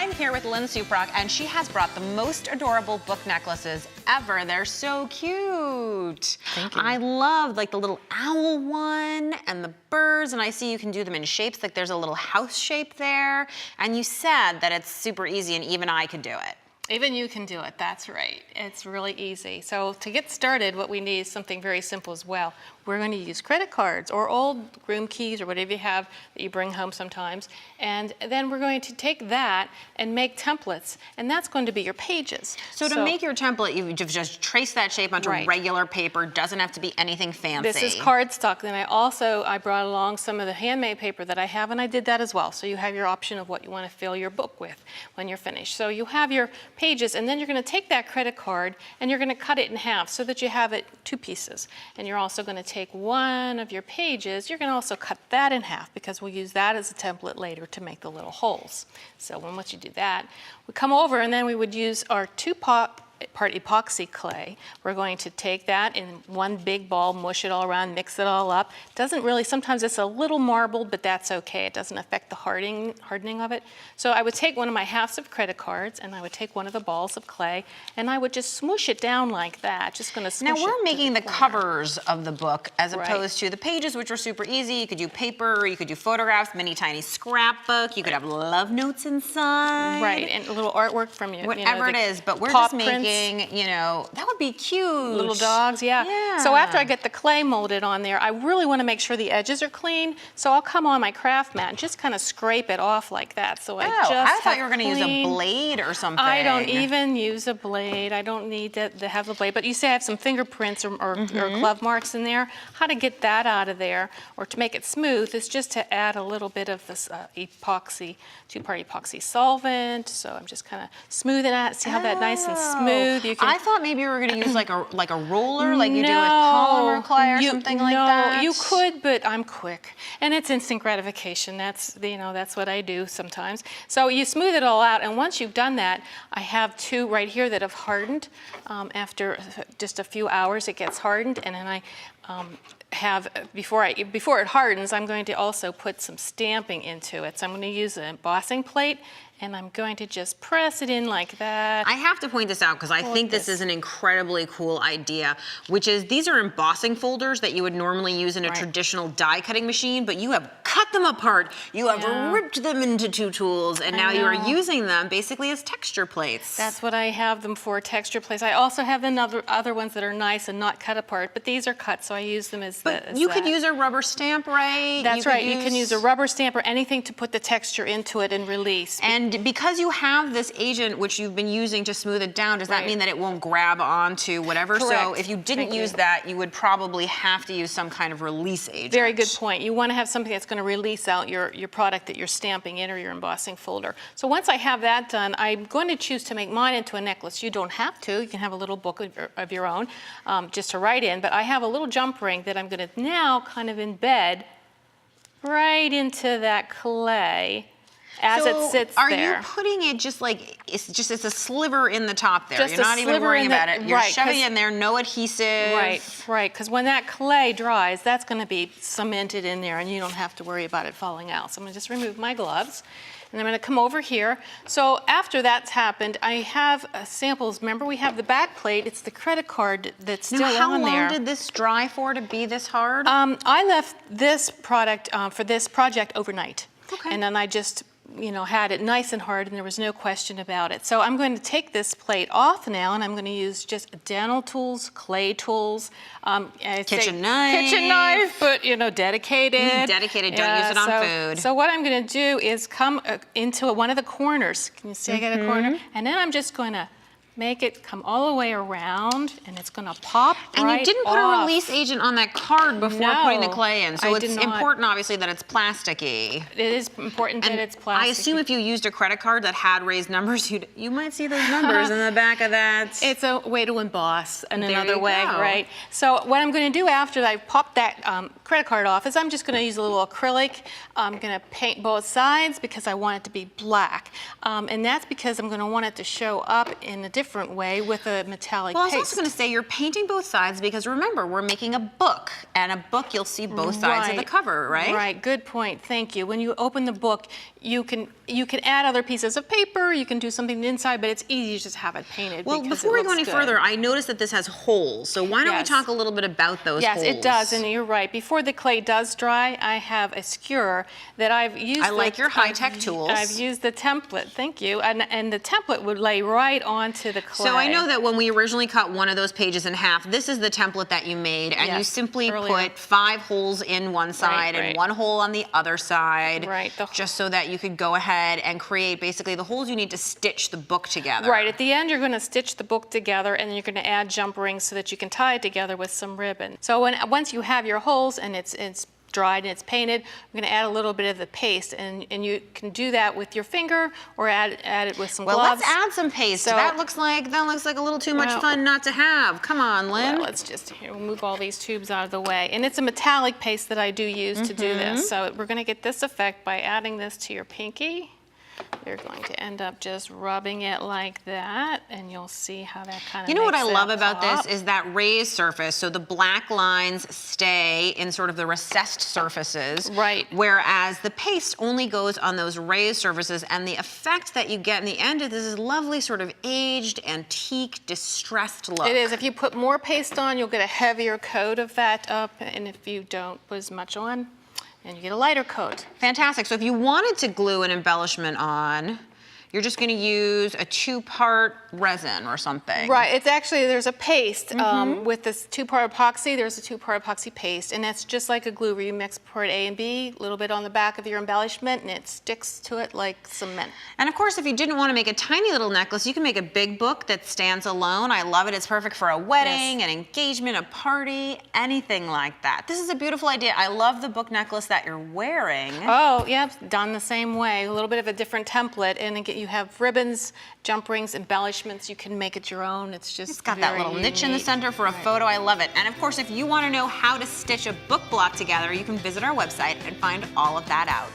I'm here with Lynne Suprock, and she has brought the most adorable book necklaces ever. They're so cute. Thank you. I love like the little owl one and the birds, and I see you can do them in shapes, like there's a little house shape there. And you said that it's super easy and even I could do it. Even you can do it, that's right. It's really easy. So to get started, what we need is something very simple as well. We're going to use credit cards or old room keys or whatever you have that you bring home sometimes. And then we're going to take that and make templates. And that's going to be your pages. So to make your template, you just trace that shape onto regular paper. Doesn't have to be anything fancy. This is cardstock. Then I brought along some of the handmade paper that I have, and I did that as well. So you have your option of what you want to fill your book with when you're finished. So you have your pages, and then you're going to take that credit card and you're going to cut it in half so that you have it 2 pieces. And you're also going to take one of your pages, you're going to also cut that in half because we'll use that as a template later to make the little holes. So once you do that, we come over and then we would use our 2-part epoxy clay. We're going to take that in one big ball, mush it all around, mix it all up. Doesn't really, sometimes it's a little marbled, but that's okay. It doesn't affect the hardening of it. So I would take one of my halves of credit cards and I would take one of the balls of clay and I would just smoosh it down like that. Just going to smoosh it. Now we're making the covers of the book as opposed to the pages, which are super easy. You could do paper, you could do photographs, mini tiny scrapbook. You could have love notes inside. Right, and a little artwork from you. Whatever it is, but we're just making, you know, that would be cute. Little dogs, yeah. So after I get the clay molded on there, I really want to make sure the edges are clean. So I'll come on my craft mat and just kind of scrape it off like that. So I thought you were going to use a blade or something. I don't even use a blade. I don't need to have a blade. But you say I have some fingerprints or glove marks in there. How to get that out of there or to make it smooth is just to add a little bit of this epoxy, 2-part epoxy solvent. So I'm just kind of smoothing it. See how that nice and smooth. I thought maybe you were going to use like a roller, like you do with polymer clay or something like that. No, you could, but I'm quick, and it's instant gratification. That's that's what I do sometimes. So you smooth it all out, and once you've done that, I have 2 right here that have hardened. After just a few hours, it gets hardened, and then I have before it hardens, I'm going to also put some stamping into it. So I'm going to use an embossing plate. And I'm going to just press it in like that. I have to point this out because I think this is an incredibly cool idea, which is these are embossing folders that you would normally use in a traditional die cutting machine, but you have cut them apart. You have ripped them into 2 tools, and now you are using them basically as texture plates. That's what I have them for, texture plates. I also have other ones that are nice and not cut apart, but these are cut, so I use them as you could use a rubber stamp, right? That's right. You can use a rubber stamp or anything to put the texture into it and release. And because you have this agent which you've been using to smooth it down, does that mean that it won't grab onto whatever? Correct. So if you didn't use that, you would probably have to use some kind of release agent. Very good point. You want to have something that's going to release out your product that you're stamping in or your embossing folder. So once I have that done, I'm going to choose to make mine into a necklace. You don't have to. You can have a little book of your own just to write in, but I have a little jump ring that I'm going to now kind of embed right into that clay as it sits there. Are you putting it just like, it's a sliver in the top there? Just You're not even worrying about it. You're shoving it in there, no adhesive. Right, because when that clay dries, that's going to be cemented in there and you don't have to worry about it falling out. So I'm going to just remove my gloves and I'm going to come over here. So after that's happened, I have samples. Remember, we have the back plate. It's the credit card that's still on there. How long did this dry for to be this hard? I left this product for this project overnight. Okay. And then I just had it nice and hard and there was no question about it. So I'm going to take this plate off now and I'm going to use just dental tools, clay tools, kitchen knife, but dedicated. Dedicated, don't use it on food. So what I'm going to do is come into one of the corners. Can you see I got a corner? And then I'm just going to make it come all the way around and it's going to pop right off. And you didn't put a release agent on that card before putting the clay in, so it's important obviously that it's plasticky. It is important that it's plasticky. I assume if you used a credit card that had raised numbers, you might see those numbers in the back of that. It's a way to emboss in another way, right? So what I'm going to do after I pop that credit card off is I'm just going to use a little acrylic. I'm going to paint both sides because I want it to be black. And that's because I'm going to want it to show up in a different way with a metallic paste. Well, I was also going to say you're painting both sides because remember, we're making a book. And a book, you'll see both sides of the cover, right? Right, good point, thank you. When you open the book, you can you can add other pieces of paper, you can do something inside, but it's easy to just have it painted. Well, because before it we go looks any good. further, I noticed that this has holes. So why don't we Yes. talk a little bit about those holes? Yes, it does, and you're right. Before the clay does dry, I have a skewer that I've used. I like your high-tech tools. I've used the template, thank you, and the template would lay right onto the clay. So I know that when we originally cut one of those pages in half, this is the template that you made, and you Yes, simply earlier. put 5 holes in one side and right. 1 hole on the other side, Right, just so that you could go ahead and create basically the holes you need to stitch the book together. Right, at the end you're going to stitch the book together, and then you're going to add jump rings so that you can tie it together with some ribbon. So once you have your holes and it's dried and it's painted, I'm going to add a little bit of the paste, and you can do that with your finger or add it with some Well, gloves. let's add some paste. So- that looks like a little too much Well- fun not to have. Come on, Lynn. Well, let's just we'll move all these tubes out of the way. And it's a metallic paste that I do use to do this. So we're going to get this effect by adding this to your pinky. You're going to end up just rubbing it like that, and you'll see how that kind of You know what I makes love that about pop. this is that raised surface. So the black lines stay in sort of the recessed surfaces. Right. Whereas the paste only goes on those raised surfaces, and the effect that you get in the end of this is lovely sort of aged, antique, distressed look. It is. If you put more paste on, you'll get a heavier coat of that up, and if you don't put as much on, and you get a lighter coat. Fantastic. So if you wanted to glue an embellishment on, you're just going to use a 2-part resin or something. Right, it's actually, there's a paste with this 2-part epoxy, there's a 2-part epoxy paste, and that's just like a glue where you mix part A and B, a little bit on the back of your embellishment, and it sticks to it like cement. And of course, if you didn't want to make a tiny little necklace, you can make a big book that stands alone. I love it. It's perfect for a wedding, an engagement, a party, anything like that. This is a beautiful idea. I love the book necklace that you're wearing. Oh, yeah, done the same way, a little bit of a different template, and again, you have ribbons, jump rings, embellishments. You can make it your own. It's just It's got that very little niche in the unique. center for a photo. I love it. And of course, if you want to know how to stitch a book block together, you can visit our website and find all of that out.